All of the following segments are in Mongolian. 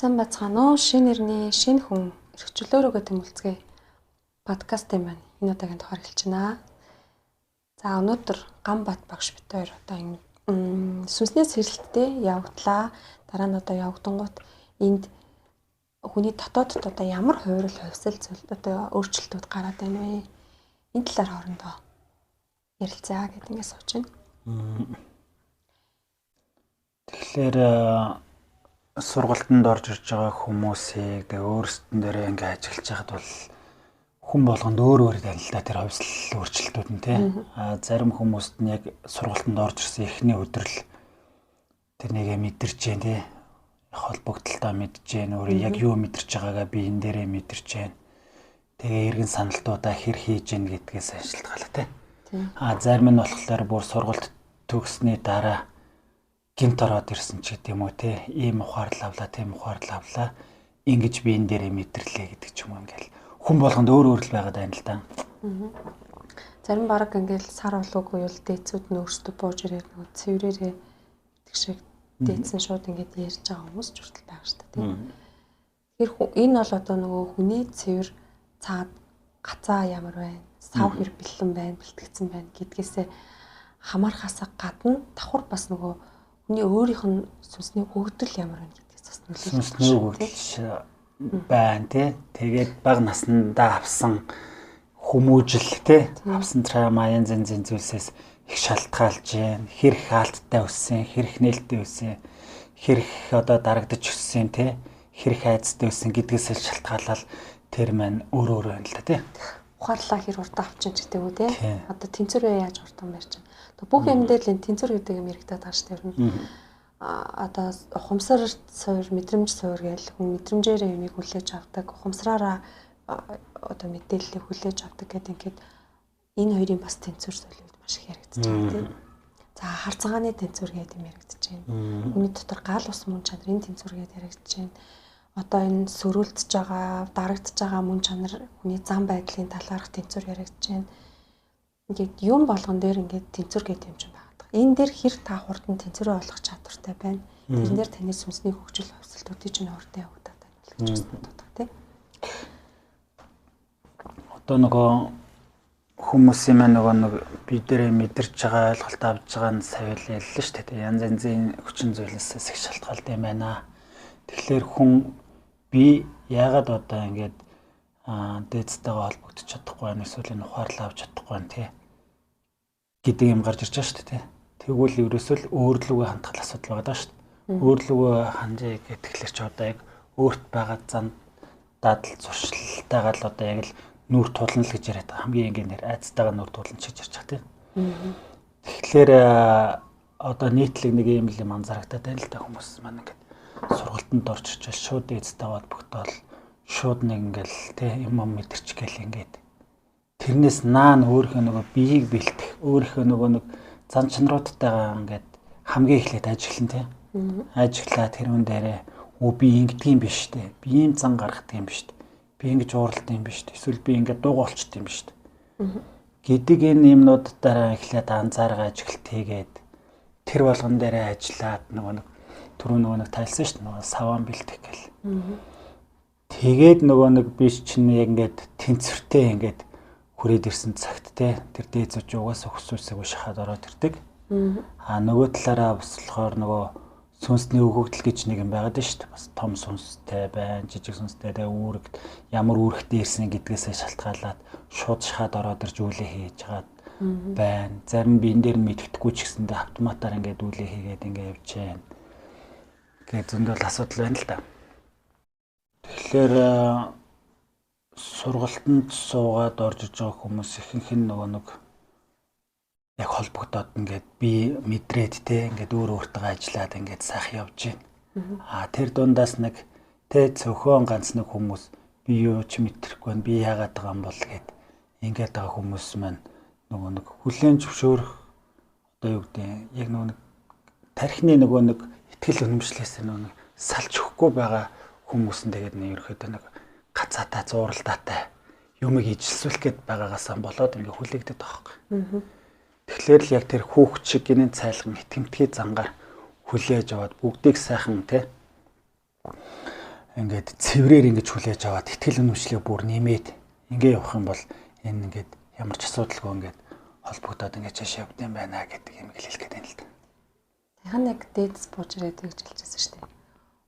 Зам бацгаано шинэ нэрний шинэ хүн эрхчлөөрөө тэмүүлцгээ подкаст юм байна. Энэ удаагийн тухай хэлж байна. За өнөөдөр Гамбат багш бит хоёр одоо энэ сүнснээ сэрэлттэй явагдлаа. Дараа нь одоо явагдангууд энд хүний дотоодд одоо ямар хувирал хувьсэл зүйл одоо өөрчлөлтүүд гараад байна вэ? Энэ талаар хоорондоо ярилцаа гэдэг ингэ сууж байна. Тэгэхээр сургалтанд орж ирж байгаа хүмүүсийг өөрсдөн дээрээ ингээ ажиглаж байхад бол хүн болгонд өөр өөр танилтаа тэр хувьсэл өөрчлөлтүүд нь тий. Зарим хүмүүст нь яг сургалтанд орж ирсэн эхний өдрөл тэр нэгэ мэдэрч जैन тий. Холбогдолтой мэдж जैन өөрөө яг юу мэдэрч байгаагаа биен дээрээ мэдэрч जैन. Тэгээ эргэн саналтуудаа хэр хийж जैन гэдгээс шалтгаалаа тий. Зарим нь болохоор бүр сургалт төгссөний дараа гинт ороод ирсэн ч гэдэм үү те ийм ухаарлаа авлаа тийм ухаарлаа авлаа ингэж биен дээрээ мэдэрлээ гэдэг ч юм ингээл хүн болгонд өөр өөр л байгаад байна л да. Зарим бараг ингээл сар болоогүй бол дээдсүүд нь өөрсдөө бууж ирээд нөгөө цэврээрээ гэдэг шиг дээдсэн шууд ингээд ярьж байгаа хүмүүс ч хүртэл байгаа шүү дээ тийм. Тэгэхээр энэ бол одоо нөгөө хүний цэвэр цаад гацаа ямар байна, сав хэр бэлэн байна, бэлтгэгдсэн байна гэдгээсээ хамаархаасаа гадна давхар бас нөгөө хүний өөрийнх нь сүнсний хөгжил ямар байна гэдгээс бас нөлөөлж байна тий. Тэгээд бага наснда авсан хүмүүжил тий. Авсан трама янз янзын зүйлсээс их шалтгаалж байна. Хэрэг хаалттай өссөн, хэрэг нээлттэй өссөн, хэрэг одоо дарагдаж өссөн тий. Хэрэг айцтай өссөн гэдгээс шалтгаалал тэр маань өөр өөр байна л да тий. Ухаарлаа хэр урт авчин гэдэг үү тий. Одоо тэнцвэрээ яаж уртан барьж байна. Бүх юмдээ л энэ тэнцвэр гэдэг юм яригдаад байгаа шүү дээ. Одоо ухамсар суур, мэдрэмж суур гэл хүн мэдрэмжээрээ юмыг хүлээж авдаг, ухамсараараа одоо мэдээллийг хүлээж авдаг гэдэг ингээд энэ хоёрын бас тэнцвэр зүйлүүд маш их яригдаж байгаа тийм. За хар цагааны тэнцвэр гэдэг юм яригдаж байна. Хүний дотор гал ус мөн чанарын тэнцвэр гэдэг яригдаж байна. Одоо энэ сөрүүлдэж байгаа, дарагдж байгаа мөн чанар хүний зам байдлын талаарх тэнцвэр яригдаж байна. Ингээд юм болгон дээр ингээд тэнцвэр гэдэг юм чинь байна. Энэ дээр хэр та хурдан тэнцвэрээ олох чадвартай байна. Тэрэн дээр таны сүнсний хөгжил хувьсалтуудыг чинь хурдан явагдаад байна гэж бас боддог тийм. Одоо нөгөө хүмүүсийн маань нөгөө нэг бидэрээ мэдэрч байгаа ойлголт авж байгаа нь савилаа л шүү дээ. Янз янзын хүчин зүйлээс их шалтгаалтай юм байна. Тэгэхээр хүн би яагаад одоо ингээд дээдстэйгээ холбогдож чадахгүй байна, эсвэл энэ ухаарлаа авч чадахгүй байна тий гэдэг юм гарч ирж байгаа шүү дээ. Тэгвэл ерөөсөө л өөрлөгөө хандгал асуудал байгаа шүү дээ. Өөрлөгөө ханжээ гэхэлэр ч одоо яг өөрт байгаа зам дадал зуршилтайгаа л одоо яг л нүур тулна л гэж яриад байгаа. Хамгийн энгийнээр айцтайгаа нүур тулна ч гэж ярьж байгаа тийм. Тэгэхээр одоо нийтлэг нэг юм л юм анзаарагдаад байна л да хүмүүс маань ингээд сургалтанд орж ирчихэл шууд дээдстэйгээ холбогдоод шууд нэг ингээл тий юм мэдэрч гээл ингээд тэрнээс наан өөрийнхөө нөгөө биеийг бэлтэх өөрийнхөө нөгөө нэг зан чанаруудтайгаа ингээд хамгийн эхлээд ажиглан тий ажиглаа тэрүүн дээрээ би ингэдэг юм биш тий би ийм зан гаргадаг юм биш би ингэж ууралдаг юм биш эсвэл би ингээд дууга болчтой юм биш гэдэг энэ юмнуудаараа эхлээд анзаарга ажиглалт хийгээд тэр болгон дээрээ ажиллаад нөгөө нэг түрүү нөгөө нэг тайлсан шүү дээ нөгөө саван бэлтэх гэл тэгээд нөгөө нэг биш чинь яг ингээд тэнцвэртэй ингээд хүрээд ирсэн цагт те тэр дээдсүүч угаасаа хөсөөсөөгөө шахаад ороод ирдэг. Нөгөө талаараа бас болохоор нөгөө сүнсний өгөгдөл гэж нэг юм байгаад шүү дээ. Бас том сүнстэй байна, жижиг сүнстэй тэ үүрэгт ямар үүрэгтэй ирсэн гэдгээсээ шалтгаалаад шууд шахаад ороод ирж үлээ хийж хагаад байна. Зарим биен дээр нь мэддэхгүй ч гэсэндээ автоматар ингээд үлээ хийгээд ингээд явж байна. Тэгээд зөндөл асуудал байна л да. Тэгэхээр сургалтанд суугаад орж иж байгаа хүмүүс ихэнх нь нөгөө нэг яг холбогдоод ингээд би мэдрээд те ингээд өөр өөртөө ажиллаад ингээд сайхан явж байна. Тэр дундаас нэг те цөөхөн ганц нэг хүмүүс би юу ч мэдрэхгүй байна. Би яагаад байгаа юм бол гэд ингээд байгаа хүмүүс маань нөгөө нэг хүлээн зөвшөөрөх одоо юу гэдэг яг нөгөө нэг тархины нөгөө нэг итгэл үнэмшлээс нөгөө нэг салж өгөхгүй байгаа хүмүүс нь тэгээд нэг ерөөхдөө нэг гацаатай зууралдаатай юмыг ижилсүүлэх гээд байгаагаасаа болоод ингээ хүлээгдэт байгаа юм. Тэгэхээр л яг тэр хүүхд шиг гинэн цайлган итгэмтгий зангаар хүлээж аваад бүгдийг сайхан те ингээд цэврээр ингэж хүлээж аваад итгэл үнэмшлийг бүр нэмээд ингээ явах юм бол энэ ингээд ямар ч асуудалгүй ингээд холбогдоод ингээд цааш явд юм байна гэдэг юм хэлэх гээд байна л да. Тэгэхээр яг дээдс бууж ирээд гэж хэлж байсан шүү дээ.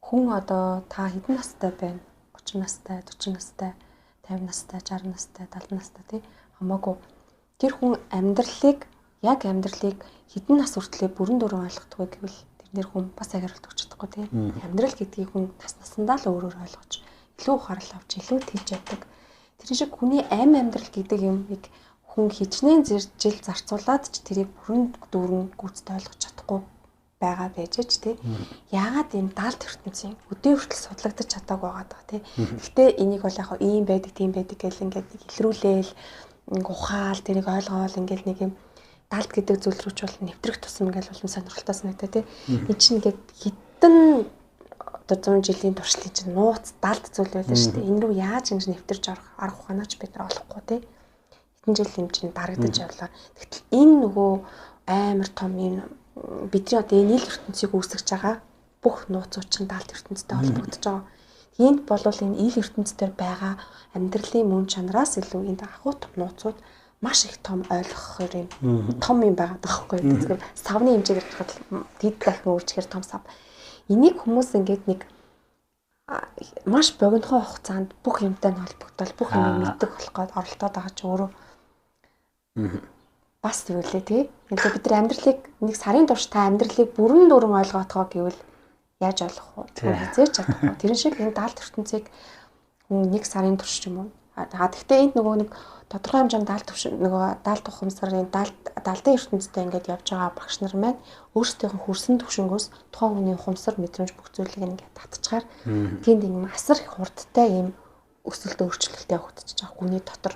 Хүн одоо та хэдэн настай байна? 30 настай, 40 настай, 50 настай, 60 настай, 70 настай тий хамаагүй. Тэр хүн амьдралыг хэдэн нас хүртлээр бүрэн дүрэн ойлгодог вэ гэвэл тэрнэр хүн бас яг хариулт өгч чадахгүй тий. Амьдрал гэдгийг хүн насандаа л өөрөөр ойлгож, илүү ухаарл авч, илүү тэлж яддаг. Тэр шиг хүний амьдрал гэдэг юмыг хүн хичнээн жил зарцуулаад ч тэрийг бүрэн дүрэн гүйцэд ойлгож чадахгүй байгаа байж ч тий. Яагаад ийм даалт ертөнцийн өдөө хүртэл судлагдаж чадаагүй байгаа тий. Гэхдээ энийг бол яг ийм байдаг, тийм байдаг гэл ингээд илрүүлээл ухаал тэрийг ойлгоол ингээд нэг юм даалт гэдэг зүйл рүүч бол нэвтрэх тусам ингээд бол сонирхолтой санагдаа тий. Энд чинь ингээд хитэн одоо 100 жилийн туршлын чинь нууц даалт зүйл байлаа шүү дээ. Энэ рүү яаж ингэж нэвтэрж арга ухаанаач бид нар олохгүй тий. Хитэн жил юм чинь дарагдаж явлаа. Тэгтэл энэ нөгөө амар том юм бидний одоо энэ ил ертөнцийг үүсгэж байгаа бүх нууцууд чинь даалт ертөнцтэй холбогдож байгаа. Энд болвол энэ ил ертөнцийн байгаа амьдралын мөн чанараас илүү энэ агуу том нууцууд маш их том ойлгохоор юм том юм байгаа даахгүй. Тэгэхээр савны хэмжээ гэж бодоход тэд дахин өөрчлөхөр том сав. Энийг хүмүүс ингээд нэг маш богинохой хугацаанд бүх юмтай холбогдол бүх юм мэддэг болох гээд оролдоод байгаа ч өөрөө бас тэгвэл тий. Ингээд бид нар амьдралыг нэг сарын турш та амьдралыг бүрэн дүрэн ойлгоотгоо гэвэл яаж ойлгох вэ? Хизээж чадахгүй. Тэрэн шиг энэ даалт ертөнцийг нэг сарын турш юм уу? Гэхдээ энд нөгөө нэг тодорхой хэмжээнд даалт ухамсар энэ даалтын ертөнцтэй ингээд явж байгаа багш нар маань өөрсдийнх нь хүрсэн төвшнгөөс тухайн хүний ухамсар мэдрэмж бүх зүйлийг ингээд татчихаар тэнд юм асар их хурдтай юм өсөлт өөрчлөлттэй явагдчихж байгаа хүний дотор.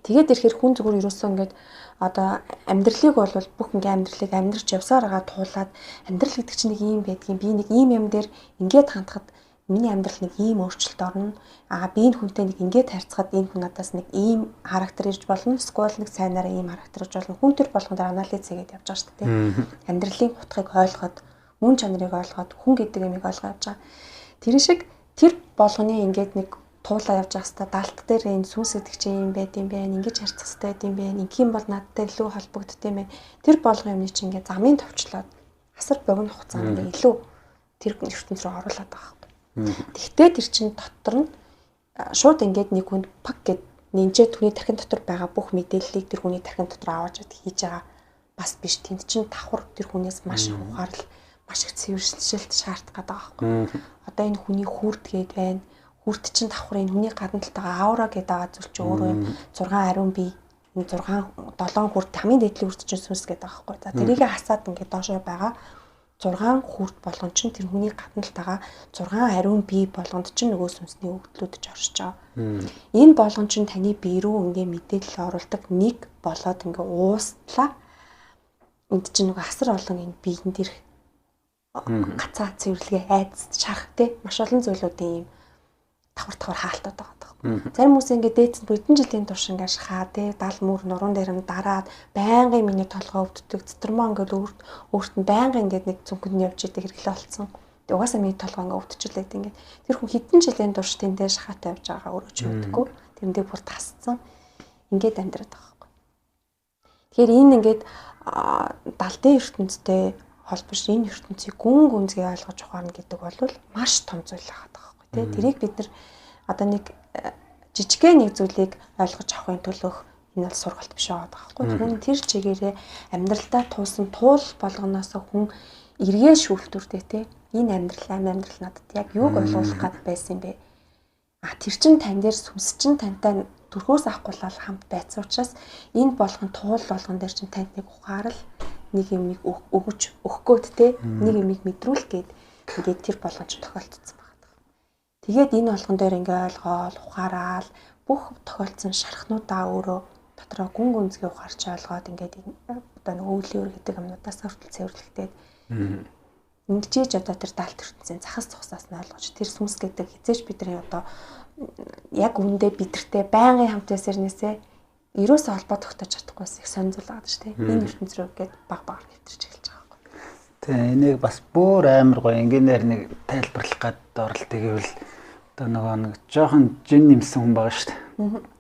Тэгээд ирэхээр хүн зүгээр ерөөсөө ингээд одоо амьдралыг бол бүх ингээм амьдралыг амьдрч явсаар байгаа туулаад амьдрал гэдэг чинь нэг юм байдгийн би нэг ийм юм дээр ингээд хандхад миний амьдрал нэг ийм өөрчлөлт орно. Би энэ хүнтэй нэг ингээд харьцахад энэ хүн надаас нэг ийм характер ирж болно. Эсвэл нэг сайнаараа ийм характер ирж болно. Хүн төр болгон дээр анализ хийгээд явж байгаа шүү дээ. Амьдралын утгыг ойлгоод, мөн чанарыг ойлгоод, хүн гэдэг юмыг ойлгож байгаа. Тэр шиг тэр болгоны ингээд нэг туулаа явж байгаа хэвээр даалт дээр энэ сүнс гэдэг чинь юм байд юм байна. Ингэж харьцах хэрэгтэй байд юм байна. Ингийн бол надтай илүү холбогддог юм байна. Тэр болгон юмны чинь ингээд замын товчлоод асар богино хугацаанд илүү тэр ертөнц рүү оруулаад байгаа. Тэгтээ тэр чин дотор нь шууд ингээд нэг хүнд пак гэд нэмжээ түүний тархин дотор байгаа бүх мэдээллийг тэр хүний тархин дотор аваад хийж байгаа бас биш. Тэнд чин давхар тэр хүнээс маш их ухаарл, маш их цэвэршилт шаардах гэдэг байгаа байхгүй. Одоо энэ хүний хүрд гээд байна. Хүрд чин давхар энэ хүний гадна талтайгаа аура гэдэг байгаа зүйл чи өөрөө 6 ариун бие, энэ 6 7 хүрд хамгийн дээдлийн хүрд чин сүнс гэдэг байгаа байхгүй. За тэрийг хасаад ингээд доошоо байгаа 6 хүрд болгон чинь тэр хүний гадна талтайгаа 6 ариун бие болгонд чинь нөгөө сүнсний өгдлүүд оршиж байгаа. Энэ болгон чинь таны бие рүү ингээ мэдээлэл оруулдаг нэг болоод ингээ уустлаа. Энд чинь нөгөө асар олон энэ биеийн дээрх гацаа цэвэрлэгээ айдас шарах те маш олон зүйлүүдийн юм давхар хаалтаад байгаа даа. Зарим хүмүүс ингээ дээдсэн хэдэн жилийн турш ингээ шахаа те 70 мөр нуруунд дээр нь дараад байнгын миний толгой өвддөг цэтрмаа ингээ өөрт нь байнгын ингээ нэг зүнхэнд явж идэг хэрэглээ болсон. Угаасаа миний толгой ингээ өвдчихлээ ингээ тэр хүн хэдэн жилийн турш тэндээ шахаатай явж байгаа өөрөө ч өвдөггүй. Тэрэндээ бүр тасцсан ингээд амьдраад байгаа байхгүй. Тэгэхээр энэ ингээд далдын ертөнцтэй холбож энэ ертөнцийг гүн гүнзгий ойлгож ухаарна гэдэг бол маш том зүйл байгаа байхгүй тий. Тэрийг бид нар одоо нэг жижигхэн нэг зүйлийг ойлгож авахын төлөөх энэ бол сургалт биш байгаа байхгүй. Тэгвэл тэр чигээрээ амьдралдаа туусан туул болгоноос хүн эргээ шүүлтүртэй тий. Энэ амьдрал надад яг юуг ойлгуулах гээд байсан юм бэ? Тэр чин тань дээр сүнс чин тантай төрхөөс авахгүйл хамт байцсан учраас энэ болгон туул болгон дээр чин танд нэг ухаарал нэг юм өгч өгөхгүйд те нэг юм мэдрүүлэх гээд ингээд тэр болгон ч тохиолдсон байгаа. Тэгээд энэ болгон дээр ингээ ойлгоол ухаараал бүх тохиолдсон шархнуудаа өөрөө дотроо гүн гүнзгий ухаарч ойлгоод ингээд одоо нэг өвлийн өр гэдэг юмнуудаас хүртэл цэвэрлэгдээд ингэж одоо тэр даалт ертөнцийн захас цогсоос нь ойлгож тэр сүнс гэдэг хизээч бидний одоо яг үндэ бидэртэй байнгын хамт байсарнээсээ ерөөсөө холбоо тогтоож чадахгүйс их сонирхол байгаа шүү дээ. Энэ ертөнц рүү гээд баг нэвтэрч эхэлж байгаа байхгүй. Энийг бас бүр амар гоё ингээр нэг тайлбарлах гад оролт гэвэл одоо нөгөө нэг жоохон жин нэмсэн хүн байгаа шүү дээ.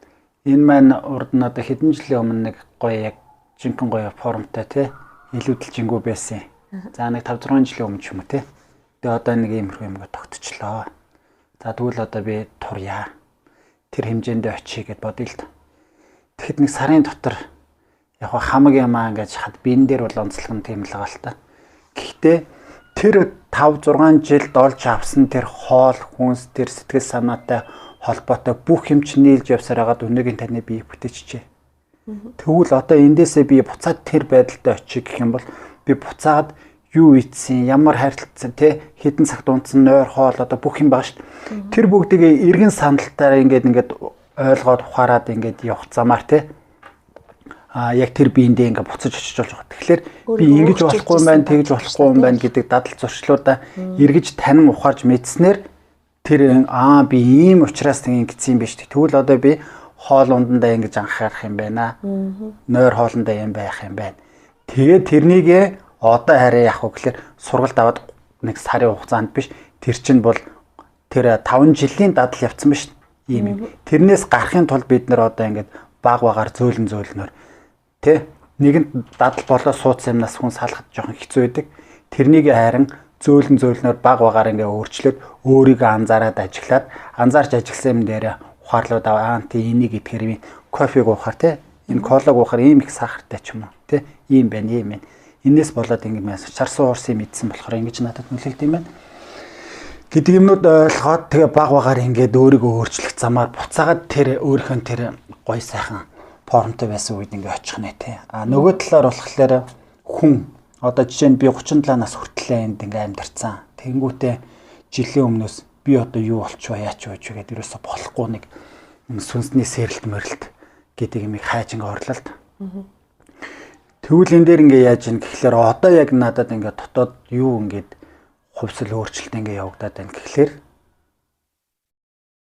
Энэ маань урд нь одоо хэдэн жилийн өмнө нэг гоё яг жинхэнэ гоё формтой тий илүүдэл жингүү байсан. За нэг 5-6 жилийн өмнө ч юм уу тий. Тэгээ одоо нэг иймэрхүү юмгаа тогтчлоо. За тэгвэл одоо би турья. Тэр хэмжээндээ очие гэд бодъё л доо. Тэгэхэд нэг сарын дотор яг хамаг юмаа ингэж хад биен дээр бол онцлог нь тийм л байгаа л та. Гэхдээ тэр 5-6 жилд олж авсан тэр хоол хүнс тэр сэтгэл санаатай холбоотой бүх юм чинь нийлж явсаар хагаад өнөөгийн таны бие бүтээчжээ. Тэгвэл одоо эндээсээ би буцаад тэр байдалтай очие гэх юм бол би буцаад юу ийдсэн, ямар харилцсан те хэдэн цагт унтсан нойр хоол одоо бүх юм байгаа шүү дээ. Тэр бүгдийг эргэн саналтаараа ингээд ойлгоод ухаарад ингээд явах замаар те яг тэр биендээ ингээ буцаж очиж болж байгаа. Тэгэхээр би ингэж болохгүй юм байна, тэгж болохгүй юм байна гэдэг дадал зуршлуудаа эргэж танин ухаарж мэдснээр тэр би ийм учраас ингэсэн юм биш. Тэгвэл одоо би хоол ундандаа ингэж анхаарах юм байна. Нойр хоолндоо юм байх юм байна. Тэгээд тэрнийг одоо хараа яах вэ гэхээр сургалт аваад нэг сарын хугацаанд биш. Тэр чинь бол тэр 5 жилийн дадал явцсан биш. Ийм юм. Тэрнээс гарахын тулд бид нэр одоо ингэ баг багаар зөөлнөр тэ нэгэнт дадал болоо суудсан юмнаас хүн салахад жоохон хэцүү байдаг. Тэрнийг харин зөөлнөр баг багаар ингээ өөрчлөөд өөрийгөө анзаараад анзаарч ажилласан юм дээр ухаарлууд тий энийг идэхээр би кофег уухаар тэ энэ колог уухаар ийм их сахартай ч юм уу тэ ийм байна. Энээс болоод ингээ чарсан уурсын мэдсэн болохоор ингэж надад нөлөөлт юм байна. Гэдэг юмнууд ойлгоод тэгээ баг багаар ингээд өөрийгөө өөрчлөх замаар буцаагаад тэр өөрийнхөө тэр гой сайхан формтой байсан үед ингээ очих нэ тий. Нөгөө талаар болохоор хүн одоо жишээ нь би 37 нас хүртэл энд ингээ амьдарсан. Тэнгүүтээ жилийн өмнөөс би одоо юу болчихоо яач вэ гэдэг ерөөсө болохгүй нэг сүнсний сэрэлт мөрөлт гэдэг юмыг хайж ингээ орлоо л та. Тэгвэл энэ дээр ингээ яаж ийн гэхлээр одоо яг надад ингээ дотоод юу ингээд хувьсэл өөрчлөлт ингээ явагдаад байна гэхлээр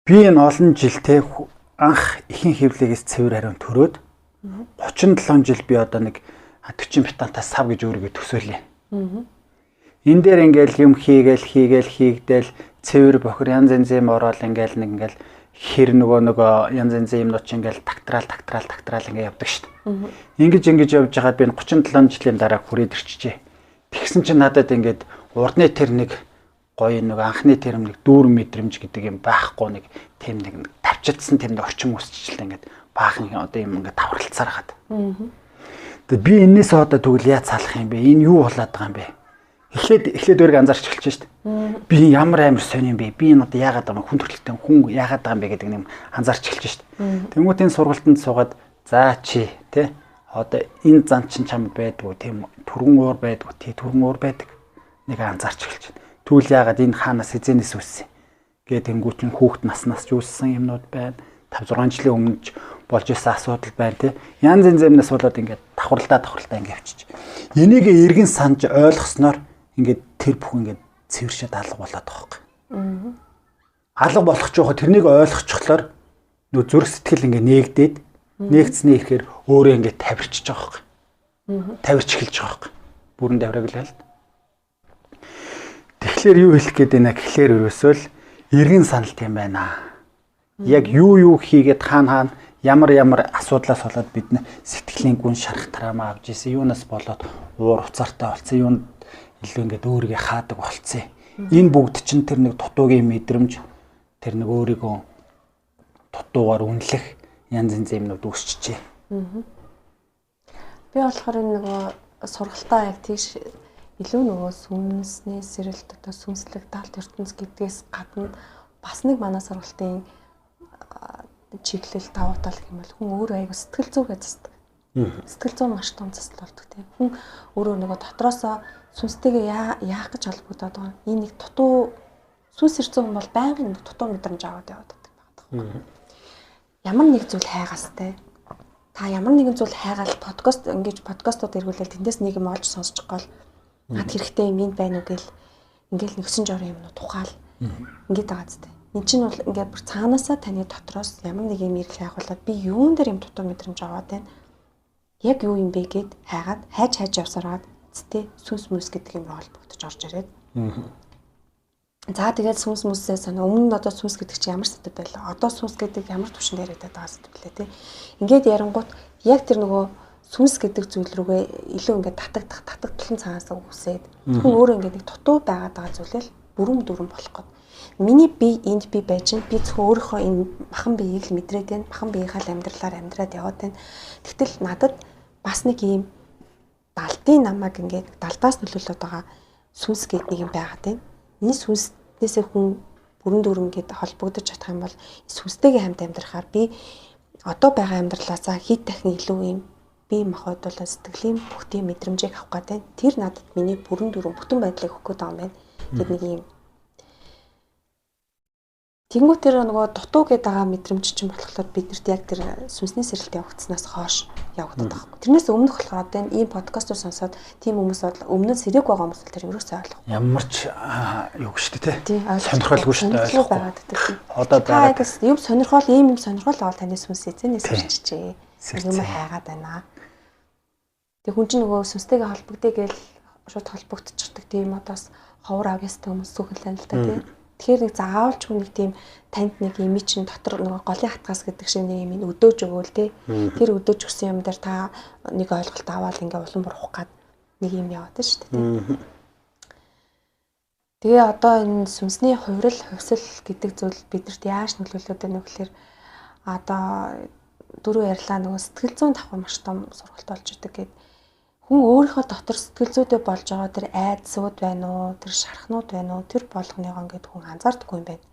би энэ олон жилтэй анх ихэнх хөвлөгөөс цэвэр хариун төрөөд 37 жил би одоо нэг 40 битантаас сав гэж өөрийгөө төсөөлье. Энэ дээр ингээл юм хийгээл цэвэр бохор янз янзын ороод ингээл хэр нөгөө янз янзын юмнууд ч ингээл тагтраал ингээ явдаг шүү дээ. Ингэж явж байгаад би 37 жилийн дараа хүрээд ирчихжээ. Тэгсэн чинь надад ингээд урдны тэр нэг гоё нэг анхны тэрм нэг дүүрэн мэдрэмж гэдэг юм байхгүй нэг тийм нэг тавчилсан тийм нэг орчин үсчихлээ ингээд баахан одоо юм ингээд тавралцаар хагаад. Тэгээд би энээс одоо тэгвэл яаж салах юм бэ? Энэ юу болоод байгаа юм бэ? Эхлээд өөрийгөө анзаарч эхэлж шүү дээ. Би ямар амар сонь юм бэ? Би энэ одоо яагаад байгаа хүн төрөлхтөн хүн яагаад байгаа юм бэ гэдэг юм анзаарч эхэлж шүү дээ. Тэнгүүт энэ сургалтанд суугаад за чи тэ одоо энэ зан чин чамд байдгүй тийм түргэн уур байдгүй тий түргэн уур байдаг нэг анзаарч эхэлж байна. Түл яагаад энэ хаанаас эзэнээс үссэн гэдэг тэнгүүт нь хүүхэд наснаас ч үссэн юмнууд байна. 5-6 жилийн өмнө болж исэн асуудал байна тий. Янз янзээс болоод ингээд давхралтаа ингээд явчих. Энийг эргэн санаж ойлгосноор ингээд тэр бүх ингээд цэвэршээд алга болоод байгаа юм. Алга болох ч яах тэрнийг ойлгочихлоор нөө зүрх сэтгэл ингээд нээгдснээ ихээр өөрөө ингээд тавирчиж байгаа юм. Тавирч эхэлж байгаа юм. Бүрэн давраглал. Тэгэхээр юу хэлэх гээд байна гэхлээр ерөөсөө л эргэн саналт юм байна. Яг юу хийгээд хаана ямар асуудлаас болоод бид сэтгэлийн гүн шарах тараамаа авч ийсэн юунаас болоод уур уцаартай болсон юунд илүү ингээд өөрийгөө хаадаг болцсон. Энэ бүгд чинь тэр нэг дутуугийн мэдрэмж тэр нэг өөрийгөө дутуугаар үнэлэх янз янзын юмнууд үүсчихжээ. Би болохоор энэ нөгөө сургалтаа яг тийш илүү нөгөө сүнсний сэрэлт одоо сүнслэг талт ертөнц гэдгээс гадна бас нэг манай сургалтын чиглэл давуу тал гэх юм бол хүн өөрөө аяга сэтгэл зүйгээ засдаг. Сэтгэл зүй маш том засал болдог тийм. Хүн өөрөө нөгөө дотроосоо сүнстэйгээ яах гэж холбогдоод байгаа. Энэ нэг дутуу сүнс ирсэн хүн бол байнгын нэг дутуу мэдрэмж аваад яваад байдаг. Ямар нэг зүйл хайгаастай. Та ямар нэгэн зүйл хайгаал подкастууд эргүүлэл тэндээс нэг юм олж сонсчих гол над хэрэгтэй юм байна уу гэл ингээл нэгсэн жорын юмнууд тухаал ингээд байгаа зү. Энд чинь бол ингээд бүр цаанаасаа таны дотроос ямар нэг юм ирэх хайгуулаад би юун дээр юм дутуу мэдрэмж аваад байна. Яг юу юм бэ гэд хайж явсараад тий сүнс мүс гэдэг юм холбогдож орж ирээд. За тэгээд сүнс мүсээс өмнө нь одоо сүнс гэдэг чинь ямар сэдв байлаа. Одоо сүнс гэдэг ямар түвшинд яриад байгаа сэдв лээ тий. Ингээд ярангууд яг тэр нөгөө сүнс гэдэг зүйл рүүгээ илүү ингээд татагдталын цаанаас үсээд хүн өөрөө ингээд нэг дутуу байгаад байгаа зүйлэл бүрэн дүрэн болох гээд. Миний би энд би байж гэн би зөвхөн өөрийнхөө энэ махан биеийг л мэдрээд байна. Махан биеийнхаа амьдралаар амьдраад яваад байна. Тэгтэл надад бас нэг юм далдын намайг ингээд далдаас нөлөөлөд байгаа сүнс гэдэг нэг юм байгаад байна. Энэ сүнснээсээ хүн бүрэн дүрэн ингээд холбогдож чадах юм бол сүнстэйгээ хамт амьдрахаар би одоо байгаа амьдралаасаа хэд дахин илүү юм би махад бол сэтгэлийн бүх тийм мэдрэмжийг авах гэдэг. Тэр надад миний бүрэн дүрэн бүтэн байдлыг өгөх гээд байгаа юм байна. Гэт нэг юм. Тэнгүү тэр нөгөө дутуу гэдэг байгаа мэдрэмж чинь болохоор биднэрт яг тэр сүнсний сэрэлт явагдсанаас хойш явагдаад байгаа юм. Тэрнээс өмнөх болохоор одоо энэ подкастыг сонсоод тийм хүмүүс бол өмнө нь сэрэг байгаа хүмүүс тэр ерөөсөө ойлгох. Ямар ч юу гэж тий. Сонирхолгүй шүү дээ. Байгаад байдаг. Одоо байгаа юм сонирхол ийм юм сонирхол авал таны сүнс эзэнээс ирчихжээ. Юм хайгаад байна. Тэг хүн чинь нөгөө сүнстэйгээ холбогдъё гэж шууд холбогдчихдаг тийм одоос ховор авьяастай хүмүүс сүхэлэн л та тий. Тэгэхээр нэг заавалч хүн нэг тийм танд нэг ими чин дотор нөгөө голын хатгаас гэдэг шиг нэг юм өдөөж өгөөл тий. Тэр өдөөж өгсөн юм дээр та нэг ойлголт аваад ингээ улам бурах гад нэг юм яваад шүү дээ тий. Тэгээ одоо энэ сүнсний хувьсэл гэдэг зүйл бидэрт яаж нөлөөлөд байна вэ гэхээр одоо дөрөв ярьлаа нөгөө сэтгэл зүйн давхар маш том сургалт болж идэг гэдэг. Хүн өөрийнхөө дотор сэтгэл зүйтэй болж байгаа тэр айдсууд байна уу, тэр шархнууд байна уу, тэр болгоныгоо ингээд хүн анзаардаггүй юм байна.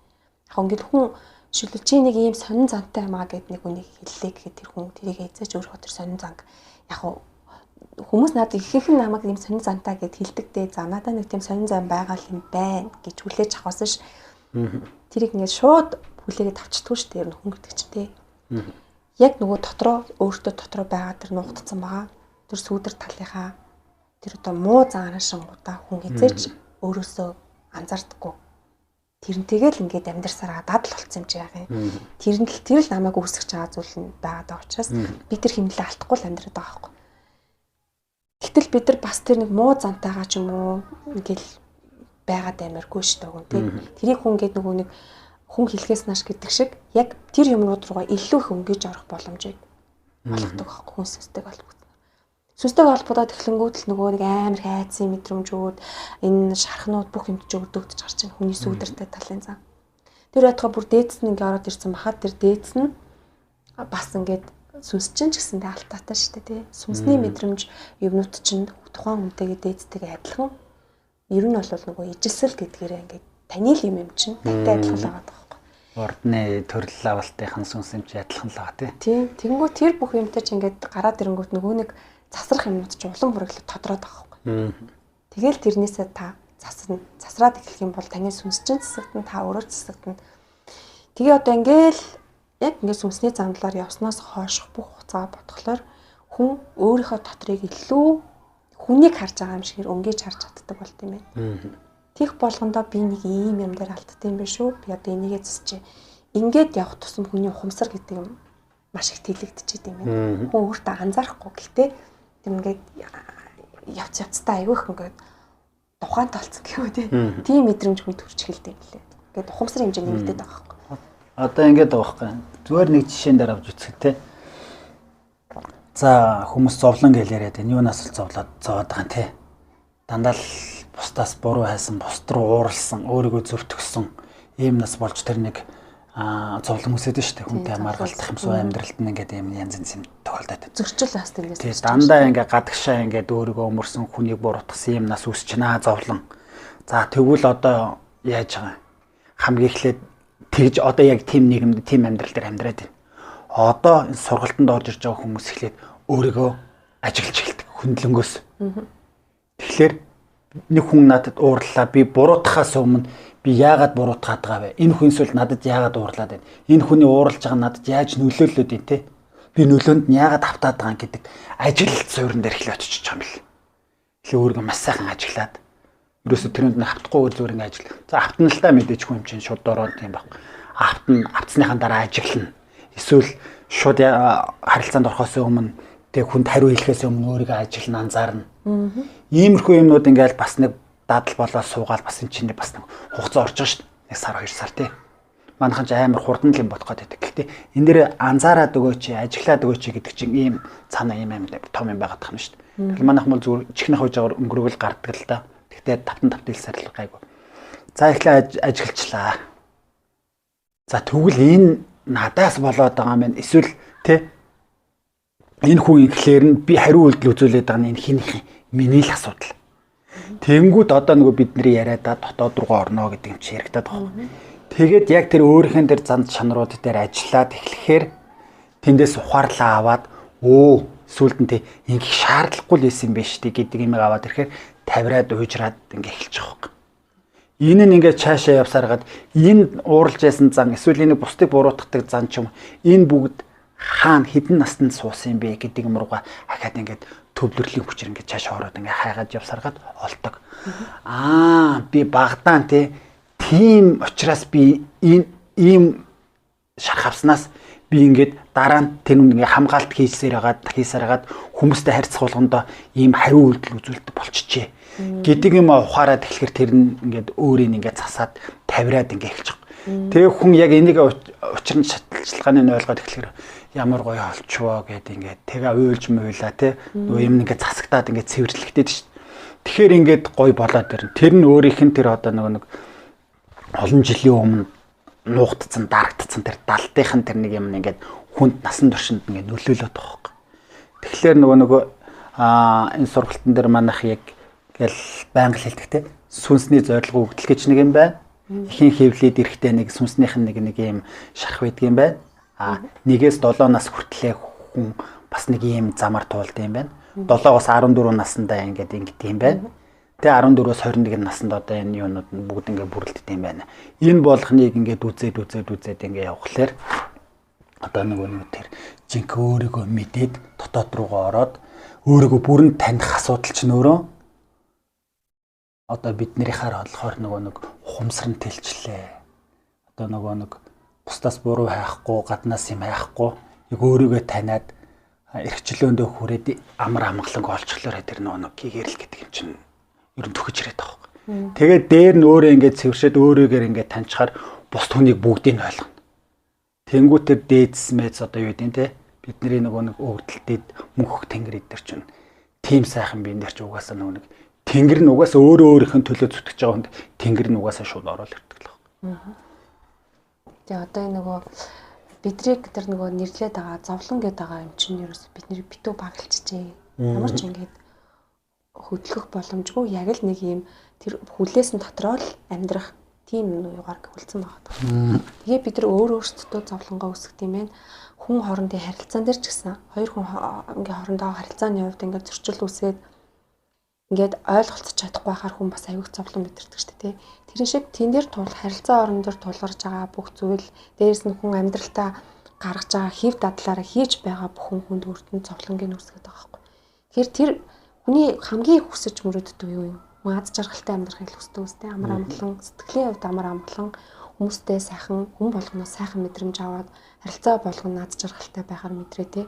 Яг ингээд хүн шилүү чи нэг ийм сонин зантай юм аа гэд нэг хүнийг хэллээ гэхэд тэр хүн тэрийг эзэж өөрийнхөө тэр сонин занг яг хүмүүс надад ихэнх нь намайг ийм сонин зантай гэд хэлдэг дээ. За надаа нэг тийм сонин зан байгаа юм байна гэж хүлээж авахсан ш. Тэрийг ингээд шууд хүлээгээд авчдаггүй ш. Тэр хүн гэдэг чинь тий. Яг нөгөө дотроо өөртөө дотроо байгаа тэр нуугдсан байгаа. Тэр сүүдэр талынхаа тэр одоо муу заанашингуудаа хүн хизээч өөрөөсөө анзаардаггүй. Тэрнтэйгээ л ингээд амьдарсараа дадал болцсон юм чи яах юм. Тэр л намайг үүсгэж байгаа зүйл нь байгаа учраас би тэр хэмнэлээ алдахгүй л амьдраад байгаа байхгүй. Гэтэл бид нар бас тэр нэг муу зантайгаа ч юм уу ингээл байгаад амиргүй шүү дээ хүн тий. Тэрийг хүн ингээд нөгөө нэг хүн хэлхээс нааш гэдэг шиг яг тэр юмнууд руугаа илүү их өнгөж орох боломжийг олгодог байхгүй хүн сүнстэйг холбогдсон. Сүнстэйг холбогдоод эхлэнгүүд л нөгөө нэг амар хайцсан мэдрэмжүүд энэ шархнууд бүх юмд өгдөгдөж гарч ийн хүний сүүдэртэй талын зам. Тэр байтугай бүр дээдс нь ингээ ороод ирсэн бахад тэр дээдс нь бас ингээд сүнс чинь ч гэсэндээ алтаатай шүү дээ тий. Сүнсний мэдрэмж юмнууд чинь тухайн хүнтэйгээ дээдстэйгээ адилхан. Ер нь бол нөгөө ижилсэл гэдгээрээ ингээд таны л юм чинь тантай адилхан л байгаа байхгүй. Ордны төрөл авалтынхан сүнс юм чи адилхан л байгаа тий. Тэгэнгүүт тэр бүх юмтай ч ингээд гараад ирэнгүүт нөгөө нэг засрах юмнууд ч улам бүрэлд тодроод байгаа байхгүй. Тэгэл тэрнээсээ та засраад эхлэх юм бол таны сүнс чинь засагдана, та өөрөө засагдана. Тэгээ одоо ингээл яг ингээд сүнсний замдлаар явснаас хойш бүх хугацаа бодглохлоор хүн өөрийнхөө дотрыг илүү хүнийг харж байгаа юм шиг өнгөж харж чаддаг болт юм байна. Тих болгондоо би нэг ийм юм дээр алдсан юм биш үү? Би одоо энийгээ засчээ. Ингээд явах тусам хүний ухамсар гэдэг юм маш их тэлэгдчихэд юм байна. Хүн өөртөө анзаарахгүй гэхдээ ингээд явцтай айгүйх ингээд тухайн талцсан гэхүү тийм мэдрэмж хүн төрж эхэлдэг юм лээ. Ингээд ухамсар хэмжээ нэмэгдээд байгаа байхгүй. Одоо ингээд байгаа байхгүй. Зүгээр нэг жишээн дээр авч үзэх те. За хүмүүс зовлон гэж яриад байна. Юунаас л зовлоод зовоод байгаа юм те. Дандаа л бусдаас буруу хайсан, бусд руу ууралсан, өөрийгөө зөвтгсөн ийм нас болж тэр нэг зовлон үсээд шүү дээ. Хүнтэй хамгаалах юмсуу амьдралд нь ингээд юм янз янз тохиолдоод. Зөрчил бас тиймээс. Тэгээ дандаа ингээд гадагшаа ингээд өөрийгөө өмөрсөн хүнийг буруутгасан юм нас үсч наа зовлон. За тэгвэл одоо яаж байгаа юм? Хамгийн эхлээд тэгж одоо яг тийм нийгэмд тийм амьдрал дээр амьдраад байна. Одоо энэ сургалтанд орж ирж байгаа хүмүүс эхлээд өөрийгөө ажиглаж эхэлдэг хөндлөнгөөс. Тэгэхээр нэг хүн надад уурлаа би буруутахаас өмнө би яагаад буруутгаад байгаа вэ? Энэ хүнс бол надад яагаад уурлаад байна? Энэ хүний ууралж байгаа надад яаж нөлөөлөд байна те? Би нөлөөнд нь яагаад автаад байгаа гэдэг ажиглалт суурин дээр эхлэж очиж байгаа юм бэл. Эхлээ өөрийгөө маш сайхан ажиглаад ерөөсө тэрүүнд нь автахгүй зүгээр ингэ ажиглах. За автна л та мэдээж хүн юм чинь шууд ороод тийм баг. Автсныхаа дараа ажиглана. Эсвэл шууд харилцаанд орохоос өмнө тэг хүнд хариу хэлэхээс өмнө өөрийгөө ажиглан анзаарна. Иймэрхүү юмнууд ингээл бас нэг дадал болоо суугаал бас энэ чинь бас нэг хугацаа орж байгаа шүү дээ. Нэг сар 2 сар тий. Манайхан ч амар хурдан л юм бодох гэдэг. Гэхдээ энэ дээр анзаараад өгөөч, ажиглаад өгөөч гэдэг чинь ийм цаана ийм амар том юм байгаад тахна шүү дээ. Тэгэл манайхан бол зүгээр чихнэх хожоор өнгөрөөгөл гардаг л да. Гэхдээ тавтан хэлсээр л гайгүй. За эхлээ ажиглалчлаа. За тэгвэл энэ надаас болоод байгаа юм. Эсвэл тий энэ хүн ихлээр нь би хариу үйлдэл үзүүлээд байгаа нь энэ хинийх миний л асуудал. Тэнгүүд одоо нөгөө бидний яриадаа дотоод руугаа орно гэдэг юм чи яригадаад байгаа. Тэгээд яг тэр өөрийнх нь тэр занд чанарууд дээр ажиллаад эхлэхээр тэндээс ухаарлаа аваад сүүлд нь ингэх шаардлагагүй л байсан юм биш үү гэдэг юм аваад ирэхээр тавираад уужраад ингээ эхэлчих واخ. Энэ нь ингээ цаашаа явсараад энэ ууралж байсан зан эсвэл энэ бусдыг буруутгадаг зан ч юм энэ бүгд хаана хэдэн настанд суусан юм бэ гэдэг юм руугаа ахаад ингээд төвлөрлийн хүчээр ингээд цаашаа ороод ингээд хайгаад явсаргаад олдог. Би багдаан тийм учраас би ийм шарх авснаас би ингээд дараа нь тэр ингээд хамгаалт хийсээрээд хүмүүстэй харьцах болгондоо ийм хариу үйлдэл үзүүлдэг болчихжээ. Гэдэг юм ухаарад эхлэхээр тэр нь ингээд өөрийг ингээд засаад тавираад ингээд эхэлчих. Тэгээ хүн яг энийг учир нь шалтгааныг нь ойлгоод эхлэхээр ямар гоё олчвоо гэдэг ингээд тэгээ уйлж муулаа нөгөө юм ингээд засагтаад ингээд цэвэрлэгдээд шүү. Тэгэхээр ингээд гоё болоод ирнэ. Тэр нь өөрийнх нь тэр одоо нэг олон жилийн өмнө нуугдсан, дарагдсан тэр далдынхан тэр нэг юм ингээд хүнд насан туршинд ингээд нөлөөлөд байгаа юм. Тэгэхээр нөгөө энэ сургалтын дээр манайх яг гэл байнга хэлдэг сүнсний зорилго өгдөл гэж нэг юм байна. Ихийн хэвлээд ирэхдээ нэг сүнснийх нь нэг юм шарх байдаг юм байна. Нэгээс 7 нас хүртлэх хүн бас нэг юм замаар туулдаг юм байна. 7-оос 14 наснда ингээд юм байна. Тэгээ 14-өөс 21 наснд одоо энэ юунууд нь бүгд ингээд бүрэлддэг юм байна. Энэ болгоныг ингээд үзээд ингээд явхлаар одоо нэг тэр жинк өөрийгөө мэдээд дотоод руугаа ороод өөрийгөө бүрэн таних асуудал ч нөөрөө одоо биднэрийнхаар болохоор нэг ухамсар нь тэлчлээ. Одоо нэг бусдаас буруу хайхгүй, гаднаас юм хайхгүй, яг өөрийгөө таниад эрхчлөөндөө хүрээд амар амгаланг олчихлоор тэр нэг гэгэрэл гэдэг юм чинь ер нь төхөж ирээд байгаа юм. Тэгээд дээр нь өөрөө ингээд цэвэршээд өөрийгөө ингээд таньчаар бус хүнийг бүгдийг нь ойлгоно. Тэнгүү тэр дээдс мэз одоо юу гэдэг те бидний нэг өгдөлтөд мөнхөх тэнгэр идэр чинь тийм сайхан биен дээр ч угаасаа нэг тэнгэр нь угаасаа өөрийнх нь төлөө зүтгэж байгаа хүнд тэнгэр нь угаасаа шууд ороод ирдэг л байна. Тэгээ одоо бидрийг тэр нэрлээд байгаа зовлон гэдэг байгаа юм чинь ерөөс бидний битүү багалчжээ. Ямар ч ингэж хөдлөх боломжгүй яг л нэг юм тэр хүлээсэн дотроо л амьдрах тийм юугаар хүлцэн байгаа. Тэгээ бид нар өөрсдөө зовлонгоо үүсгэх юм байна. Хүн хоорондын харилцаан дээр ч гэсэн хоёр хүн ингээ хоорондоо харилцааны хувьд ингээ зөрчил үүсээд ингээд ойлголцож чадахгүй байхаар хүн бас аюул зовлон мэдэрдэг шүү дээ. Тэр шиг тэн дээр харилцаа орон дээр тулгарч байгаа бүх зүйл дээрс нь хүн амьдралтаа гаргаж байгаа хэв дадлаараа хийж байгаа бүхэн хүнд өртөнд зовлонгийн үүсгэж байгаа байхгүй. Тэгэхээр тэр хүний хамгийн хүсэж мөрөөддөг юу юм? Хүн аз жаргалтай амьдрахыг хүсдэг үстэй амар амгалан сэтгэлийн хувьд амар амгалан хүмүүстэй сайхан хүн болгоноос сайхан мэдрэмж аваад харилцаа болгоно аз жаргалтай байхаар мэдрээ те.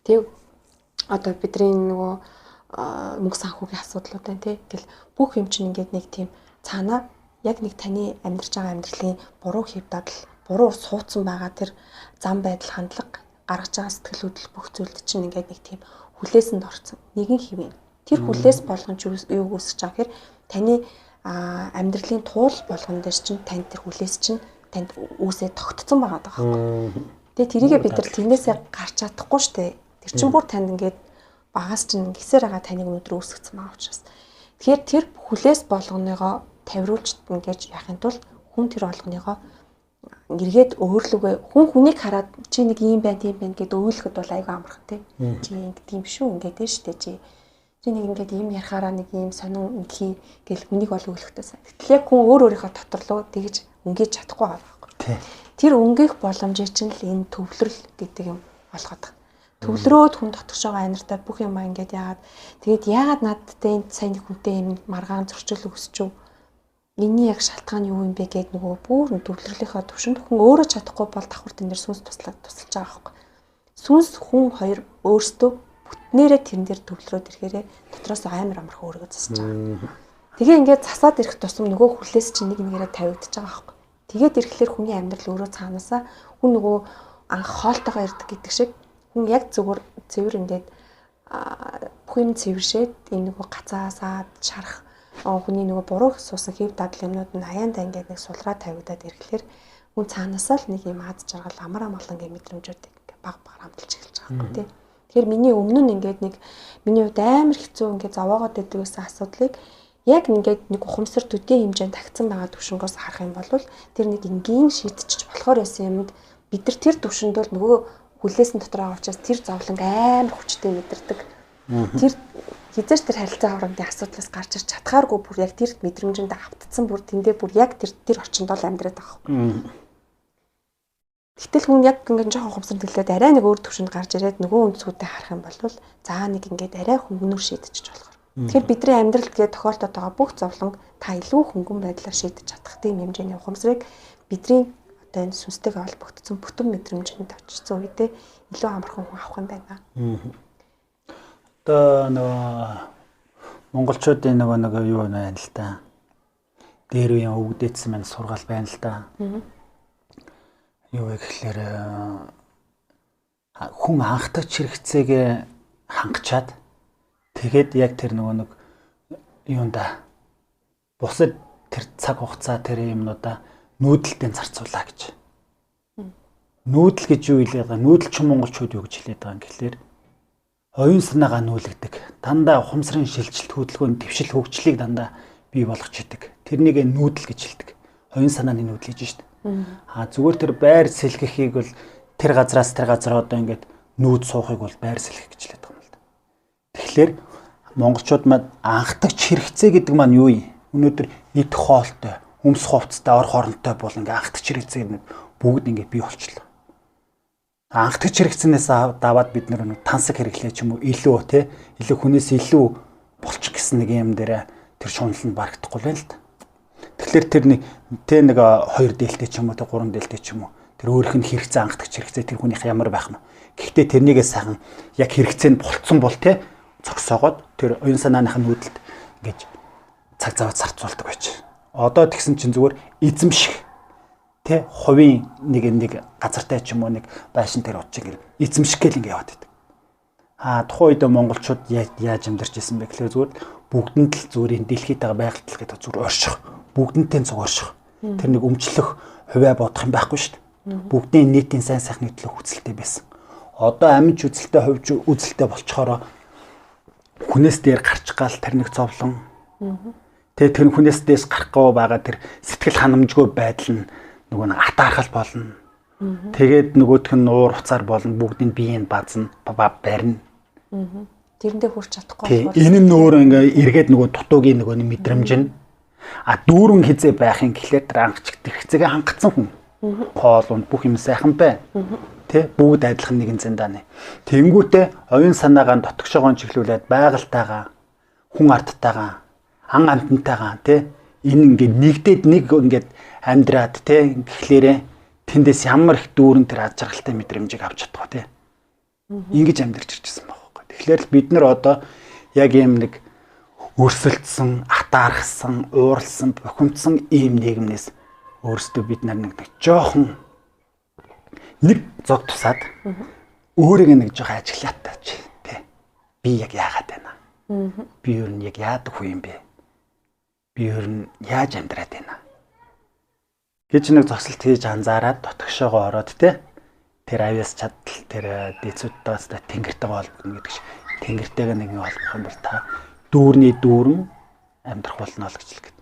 Тэг одоо бидний мөнгө санхүүгийн асуудлууд байна тий. Тэгэл бүх юм чинь ингээд нэг тийм цаанаа яг нэг таны амьдарч байгаа амьдралын буруу хэв дадал, буруу суудсан байгаа тэр зам байдал, хандлага гаргаж байгаа сэтгэлүүдэл бүх зүйлд чинь ингээд нэг тийм хүлээсэнд орсон. Нэгэн хэвэн. Тэр хүлээс болгон юу үүсэж байгаа гэхээр таны амьдралын туул болгон дээр чинь танд тэр хүлээс чинь танд үүсээ тогтцсон байгаа даа байхгүй. Тэгээ тэрийгээ бид нар тэрнээсээ гарч чадахгүй штэ. Тэр чинь бүр танд ингээд багаас чинь гисээр байгаа таныг өнөдөр үүсгэсэн байгаа учраас. Тэгэхээр тэр хүлээс болгоныгоо тавируулж ингэж яхахын тулд хүн тэр болгоныгоо эргээд өөрлөгөө хүн хүнийг хараад чи нэг юм байна тийм байна гэд өөлөхөд бол айгүй амархан тий. Чи ингэдэг юм шүү ингээд дээ штэ чи нэг ингээд юм ярихаараа нэг юм сонин инхий гэл хүнийг бол өөлөхтэй сайн. Гэтэл яг хүн өөрийнхөө доторлоо тэгж өнгөж чадахгүй байгаа байхгүй. Тэр өнгөх боломжийг чинь л энэ төвлөрөл гэдэг юм болгоод байна. Төвлөрөөд хүн дотгош байгаа аниртаа бүх юм ингээд яагаад тэгээд яагаад надтай энэ сайн хүнтэй юм маргаан зөрчил өгсөж миний яг шалтгаан юу юм бэ гэд нөгөө бүрэн төвлөрлийнхаа төвшөнд хүн өөрөө чадахгүй бол давхар тэн дээр сүнс тусалж байгаа байхгүй. Сүнс хүн хоёр өөрсдөө бүтнээрээ тэрэн дээр төвлөрөөд ирэхээрээ дотроос амар амархан өөрийгөө засаж байгаа. Тэгээ ингээд засаад ирэх тусам нөгөө хүлээс чинь нэг нэгээрээ тавигдчихж байгаа байхгүй. Тэгээд ирэхлээр хүний амьдрал өөрөө цаанаасаа хүн нөгөө анх хоолтойгоо ирдэг гэдэг шиг хүн яг зүгээр цэвэр ингээд бүх юм цэвэршээд энэ нөгөө гацаасаад шарах хүний нөгөө буруу суусан хэв дадал юмнууд нь аяанда ингээд нэг сулраа тавигдаад ирэхлээр хүн цаанаасаа л нэг юм аз жаргал амар амгалан гэх мэдрэмжүүдийг ингээд баг хамталж эхэлж байгаа юм тий. Тэгэхээр миний өмнө нь ингээд нэг миний хувьд амар хэцүү ингээд зовоогоод байдаг гэсэн асуудлыг яг ингээд нэг ухамсар төдий хэмжээнд тагцсан байгаа төвшнгөөс харах юм бол тэр нэг энгийн шийдчих болохоор байсан юмд бид нар тэр төвшөнд бол нөгөө хүлээсэн дотор байгаа учраас тэр зовлон амар хүчтэй мэдэрдэг. Тэр хизээч тэр харилцаа хоорондын асуудлаас гарч ирч чадхааргүй бүр яг тэр мэдрэмжинд автцсан бүр тэндээ бүр яг тэр орчинд бол амьдраад байгаа. Гэтэл хүн яг ингээд жоохон ухамсар төглөөд арай нэг өөр төвшөнд гарч ирээд нөгөө үндсгүүдэд харах юм бол заа нэг ингээд арай хөнгөнөр шийдчих болохоор. Тэгэхээр бидний амьдралд гээд тохиолдоод байгаа бүх зовлон та илүү хөнгөн байдлаар шийдэж чадах тийм хэмжээний ухамсарыг бидний одоо энэ сүнстэйгээ холбогдсон бүтэн мэдрэмжинд очсон үедээ илүү амархан хүн авах юм байна. Одоо нөгөө монголчуудын нөгөө юу байна л та. Дээр үеийн өвгдээдсэн маань сургаал байна л та. Юу вэ гэхээр хүн анхдагч хэрэгцээгээ хангачаад тэгээд яг тэр нэг юунда бусад тэр цаг хугацаа тэр юмнуудаа нүүдэлтэд зарцуулаа гэж. Нүүдэл гэж юу хэлээд байгаа? Нүүдэлч монголчууд юу гэж хэлээд байгаа юм гэхэлэр оюун санаагаа нүүлгдэг. Дандаа ухамсарын шилжилт хөдөлгөөний твшил хөгжлийг дандаа бий болгож идэг. Тэрнийг нүүдэл гэж хэлдэг. Оюун санааны нүүдэл гэж шүү дээ. Зүгээр тэр байр сэлгэхийг бол тэр газраас тэр газар одоо ингээд нүүд суухыг бол байр сэлгэх гэж хэлээд байгаа юм л да. Тэгэхээр монголчууд маань анхдагч хэрэгцээ гэдэг маань юу юм? Өнөөдөр идэх хоолтой, өмс хувцастай, ор хоронтой бол ингээд анхдагч хэрэгцээ гэдэг бүгд ингээд бий болчихлоо. Анхдагч хэрэгцээнээс даваад бид нэг тансаг хэрэглээ ч юм уу илүү те илүү хүнээс илүү болчих гэсэн нэг юм дээр тэр шунал нь барагдахгүй байна л да. Тэгэхээр тэр нэг 2 дээлтэй ч юм уу те 3 дээлтэй ч юм уу тэр өөрийнх нь хэрэгцээ анхдагч хэрэгцээ тэр хүнийх ямар байх нь. Гэхдээ тэрнийгээ сайхан яг хэрэгцээ нь болцсон бол те цогсоогоод тэр оюун санааных нь нүүдэлд ингэж цаг заваад зарцуулдаг байж. Одоо тэгсэн чинь зүгээр эзэмших тэ хувийн нэг газартай ч юм уу нэг байшин дээр очиж ингэ эзэмших гэл ингэ яваад байдаг. Тухайн үед монголчууд яаж амьдарч ирсэн бэ гэхээр зүгээр бүгдэнд л зүгээр энэ дэлхийд байгаа байгальд гэдэг зүгээр орших. Бүгдэнтэй зүг орших. Тэр нэг өмчлөх хувиа бодох юм байхгүй шүү дээ. Бүгдийн нийтийн сайн сайхны төлөө хүсэлтэй байсан. Одоо амьд үзэлтэй хувьж үзэлтэй болчохороо хүнээс дээр гарч гал тэр нэг зовлон. Тэгээ тэр хүнээс дээс гарах гоо байгаа тэр сэтгэл ханамжгүй байдал нь нөгөө нэг атаархал болно. Тэгээд нөгөөх нь уур хуцаар болно. Бүгдийн биеийн базна барина. Тэрэндээ хүрч чадахгүй. Энэ нь өөрөө ингээ эргээд нөгөө дутуугийн нөгөө мэдрэмж нь дүүрэн хизээ байхын гэхлээр тэр ангачт хэрэгцээгээ хангацсан хүн. Хоол унд бүх юм сайхан бай. Тэ бүгд адилхан нэгэн зэндааны. Тэнгүүтээ оюун санаагаа дотгошоогоо чиглүүлээд байгальтайгаа хүн арттайгаа ан амтантайгаа тэ энэ ингээд нэгдээд нэг ингээд амьдраад тэ гэхлээрээ тэндээс ямар их дүүрэн тэр аз жаргалтай мэдрэмжийг авч чадах вэ тэ. Ингэж амьдарч ирчихсэн байхгүй. Тэгэхээр бид нар одоо яг юм нэг өрсөлдсөн, атаархсан, ууралсан, бохимдсан ийм нийгэмнээс өөрсдөө бид нар нэг жоохон нэг зог тусаад өөрийгөө нэг жоохон ажиглаад тааж тий. Би яг яагаад байна? Би ер нь яг яадаг хүн юм бэ? Би ер нь яаж амьдраад байна? Гэж нэг зогсолт хийж анзаараад дотгошоогоо ороод тий. Тэр авьяас чадал тэр дээцүүдээс тэнгэртэйгээ холбогдно гэдэг шиг. Тэнгэртэйгээ нэг холбох юм бол та дүүрний дүүрэн амьдрах болно л гэж л гээд.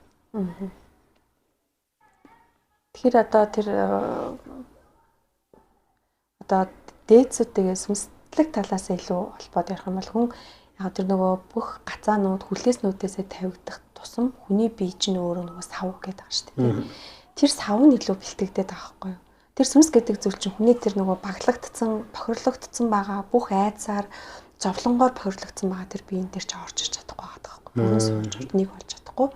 Тэгэхээр одоо дээдсүүдтэйгээ сүнслэг талаас илүү холбоод ярих юм бол хүн яг тэр нөгөө бүх гацаанууд хүлээснүүдээсээ тавигдах тусам хүний бие чинь өөрөө нөгөө сав гэдэг байгаа шүү дээ. Тэр сав нь илүү бэлтгэдэг байгаа байхгүй юу? Тэр сүнс гэдэг зүйл чинь хүний тэр нөгөө баглагдсан, бохирлогдсон байгаа бүх айцаар зовлонгоор бохирлогдсон байгаа тэр биеийн дээр ч орж иж чадахгүй байгаа байхгүй юу? Бүрээс орж нэг болж чадахгүй.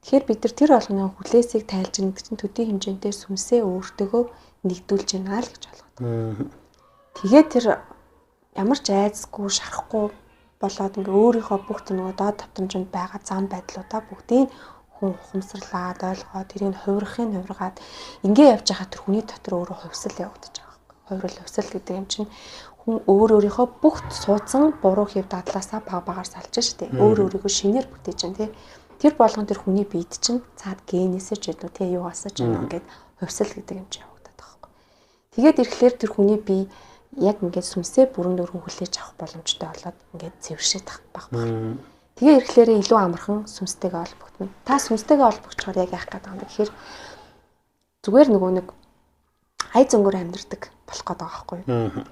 Тэгэхээр бид тэр болгоны хүлээсийг тайлж нэг чинь төдий хэмжээндээ сүнсээ өөртөөгөө нэгдүүлж байна л гэж ойлгоод байна. Тэгээд тэр ямар ч айцгүй шарахгүй болоод ингээ өөрийнхөө бүх нөгөө доод давтамжинд байгаа зам байдлуудаа бүгдийг хүн ухамсарлаад ойлгоод тэрийг хувиргаад ингээ явж байгаа тэр хүний дотор өөрөө хувьсэл явагдаж байгаа юм. Хувирал хувьсэл гэдэг юм чинь хүн өөрийнхөө бүх суудсан буруу хэв дадлаасаа багаар салж штэ. Өөрийгөө шинээр бүтээж чинь тий. Тэр болгон тэр хүний биед чинь цаад генээсээ ч гэдэг тий юугаас ч ингээд хувьсэл гэдэг юм чинь явагдаад байгаа юм. Тэгээд ирэхлээр тэр хүний бие яг ингээд сүнсээ бүрэн дөрвөн хүлээж авах боломжтой болоод ингээд цэвэршээд баг. Тэгээ ирэхлээр илүү амархан сүнстэйгээ холбогдно. Та сүнстэйгээ холбогдохоор яг яах гээд байгаа юм бэ гэхээр зүгээр нөгөө нэг хай зөнгөөр амьдэрдэг болох гээд байгаа байхгүй юу?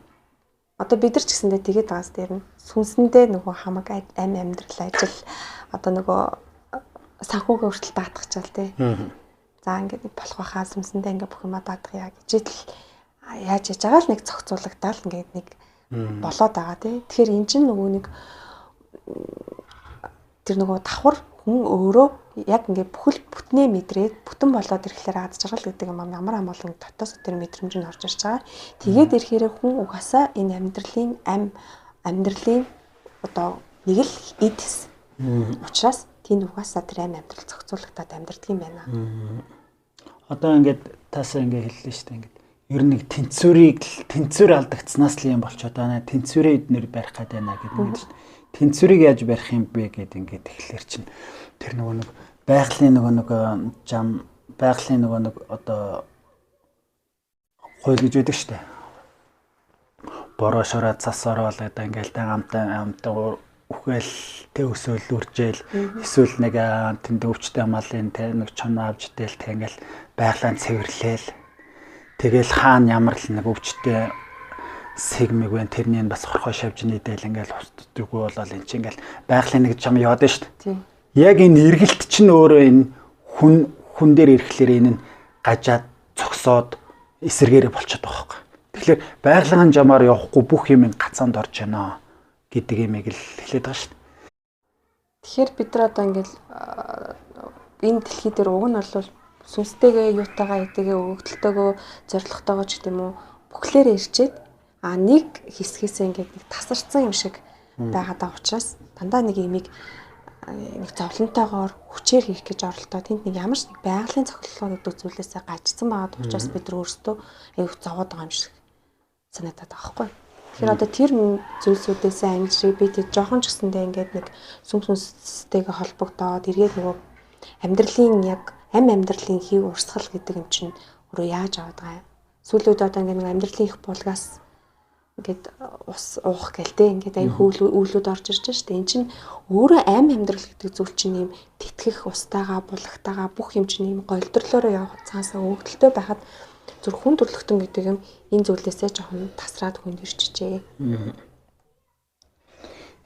Одоо бид нар ч гэсэндээ тэгээд байгаас дээр нь сүнсэндээ нөгөө хамаг амь амьдрал ажил одоо нөгөө санхүүгээ хүртэл даатгачаал тий. За ингээд болох байхаа сүнсэндээ ингээд бүх юмаа даатгая гэж л яаж яж байгаа л нэг зохицуулагдаал ингээд нэг болоод байгаа тий. Тэгэхээр эн чинь нөгөө нэг тэр нөгөө давхар хүн өөрөө яг ингээд бүхэл бүтнээ мэдрээд бүтэн болоод ирэхлээр аз жаргал гэдэг юм ямар амгалан дотоос тэр мэдрэмж нь орж ирж байгаа. Тэгээд ирэхээр хүн угаасаа энэ амьдралын одоо нэг л эдс. Учираас тэнд угаасаа тэр амьдрал зохицуулагтаад амьдрдаг юм байна. Одоо ингээд таасаа ингээд хэллээ шүү дээ ингээд ер нь нэг тэнцвэр алдагдсанаас л юм болчиход байна. Тэнцвэрээ эднэр барих гээд байна гэдэг юм шүү дээ. Тэнцвэрийг яаж барих юм бэ гэд ингээд тэгэхээр чинь тэр нөгөө нэг байгалийн нөгөө нэг одоо хууль гэж байдаг шүү дээ. Бороо шороо цас ороод одоо ингээд амтаа үхэл тэ өсөөл үржээл эсвэл нэг тэнд өвчтэй малын тэ нэг чон авч идэл тэ ингээд байгалаа цэвэрлээл тэгэл хаана ямар л нэг өвчтэй сегмэг вэ тэрний бас хорхоо шавж нийдэл ингээл устдаггүй болол эн чинь ингээл байгалийн нэг чам яваад нь шүү дээ. Яг энэ эргэлт чинь өөрөө энэ хүн дээр ирэхлээр энэ гажаад цогсоод эсэргээрээ болчиход байгаа хэрэг. Тэгэхээр байгалийн жамаар явахгүй бүх юм гацаанд орж байна гэдэг юмыг л хэлээд байгаа шүү дээ. Тэгэхээр бид нар одоо ингээл энэ дэлхий дээр уг нь бол сүнстэйгээ юутайгаа эдгээ өгөгдөлтөөгөө зоригтойгоо ч гэдэм үү бүхлээрээ ирчээд нэг хэсгээс ингээд нэг тасарсан юм шиг байгаад байгаа учраас дандаа нэг имийг нэг зовлонтойгоор хүчээр хийх гэж оролдоо тэнд нэг ямар ч нэг байгалийн цохилгоо гэдэг зүйлээсээ гажцсан байгаад учраас бид нар өөрсдөө аюух зовоод байгаа юм шиг санагдаад байгаа байхгүй. Тэгэхээр одоо тэр зүйлсүүдээс ангижрыг бид жоохон ч гэсэндээ ингээд нэг сүнстэйгээ холбогдоод эргээд нөгөө амьдралын яг амьдралын хийг урсгал гэдэг юм чинь өөрөө яаж аваад байгаа юм. Сүүлүүд одоо ингээд нэг амьдралын их булгаас ингээд ус уух гэлтэй ингээд аюу үйлүүд орж ирж байгаа шүү дээ. Эн чинь өөрөө амьдрал гэдэг зүйл чинь юм тэтгэх устайгаа булгатайгаа бүх юм чинь юм голдрлоороо явах цаасаа өгдөлтөө байхад зүр хүн төрлөختөн гэдэг юм энэ зүйлээсээ жоохон тасраад хүнд ирчихжээ.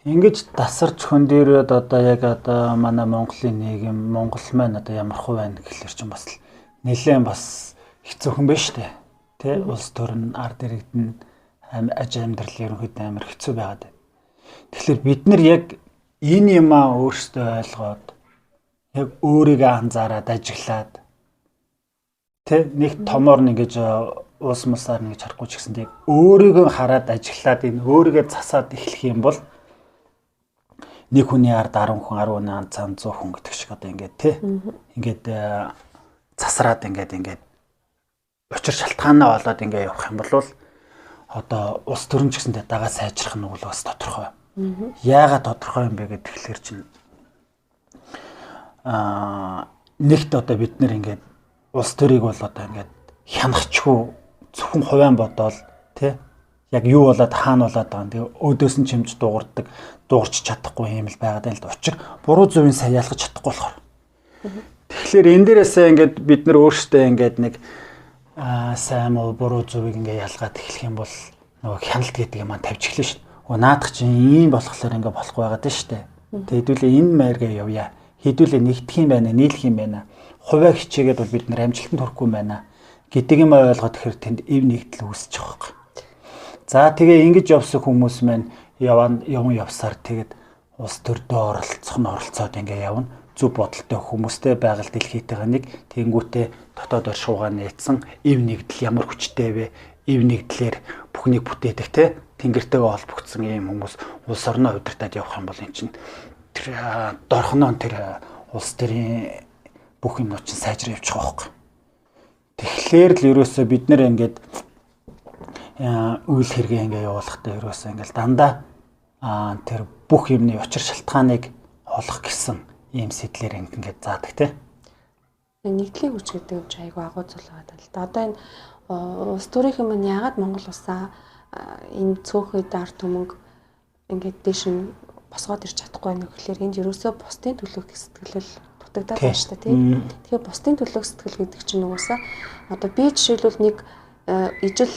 Ингэж тасарч хөндөрөөд одоо яг одоо манай Монголын нийгэм Монгол маань одоо ямар хөө байна гэхэлэр чинь бас нэлээд бас хэцүүхэн байна шүү дээ. Тэ улс төрн ард иргэдэн аж амьдрал ерөнхийдөө амар хэцүү байгаад байна. Тэгэхээр бид нар яг энэ юмаа өөрсдөө ойлгоод яг өөрийгөө анзаараад ажиглаад тэ нэг томоор нэгэж уус мусаар нэгж харахгүй ч гэсэн яг өөрийгөө хараад ажиглаад энэ өөрийгөө засаад эхлэх юм бол нэг хүний ард 10 хүн 10 хүний ард 100 хүн гэдэг шиг одоо ингээд тий ингээд засраад ингээд учир шалтгаанаа болоод ингээд явах юм бол одоо улс төрн ч гэсэндээ дагаа сайжрах нь бол бас тодорхой. Яагаад тодорхой юм бэ гэхээр чинь нэгт одоо бид нэр ингээд улс төрийг бол одоо ингээд хянахчгүй зөвхөн хувийн бодоол тий яг юу болоод хаана болоод байгаа юм. Тэгээ өөдөөс нь чимж дуугарч чадахгүй юм л байгаад байна л да. Учир буруу зөвийн сайн ялгаж чадахгүй болохоор. Тэгэхээр энэ дээрээсээ ингээд бид нар өөрсдөө ингээд нэг сайн уу буруу зөвийг ингээд ялгаад эхлэх юм бол нөгөө хяналт гэдэг юм тавьж эхлэв шүү дээ. Наадах чинь ийм болохоор ингээд болохгүй байгаад байна шүү дээ. Тэгээ хэдүүлээ энэ маягаа явъя. Хэдүүлээ нэгдэх юм байна, нийлэх юм байна. Хувиа хичээгээд бол бид нар амжилтанд хүрэхгүй байна гэдэг юм ойлгоод тэгэхээр тэнд эв нэгдэл үүсэж байгаа юм. За тэгээ ингэж явсан хүмүүс маань явсаар тэгээд улс төрдөө оролцох нь оролцоод ингээ явна. зөв бодолтой хүмүүстэй байгаль дэлхийтэйгээ нэг тэнгүүтээ дотоод оршуугаа нээсэн эв нэгдэл ямар хүчтэй вэ? Эв нэгдлэр бүхнийг бүтээдэг те тэнгэртэйгээ холбогдсон ийм хүмүүс улс орноо удирдаад явах юм бол эн чинь тэр дорхоноо тэр улс төрийн бүх юмнууд чинь сайжраа явчих واخхой. Тэгэхээр л ерөөсөө бид нэр ингээд үйл хэрэгээ ингээ явуулахдаа ерөөсөө ингээл дандаа тэр бүх юмны учир шалтгааныг олох гэсэн ийм сэтлэр ингээд заадаг те. Нэгдлийн хүч гэдэг юм чи айгүй агуу зүйл байгаа л да. Одоо энэ улс төрийн маань яагаад Монгол улсаа энэ цөөхөд ард түмэнг ингээд дэш нь босгоод ирч чадахгүй байх гэхээр энд ерөөсөө бусдын төлөөх сэтгэлэл дутагдаад байна шүү дээ тийм. Тэгэхээр бусдын төлөөх сэтгэл гэдэг чинь нугасаа одоо би жишээлбэл нэг ижил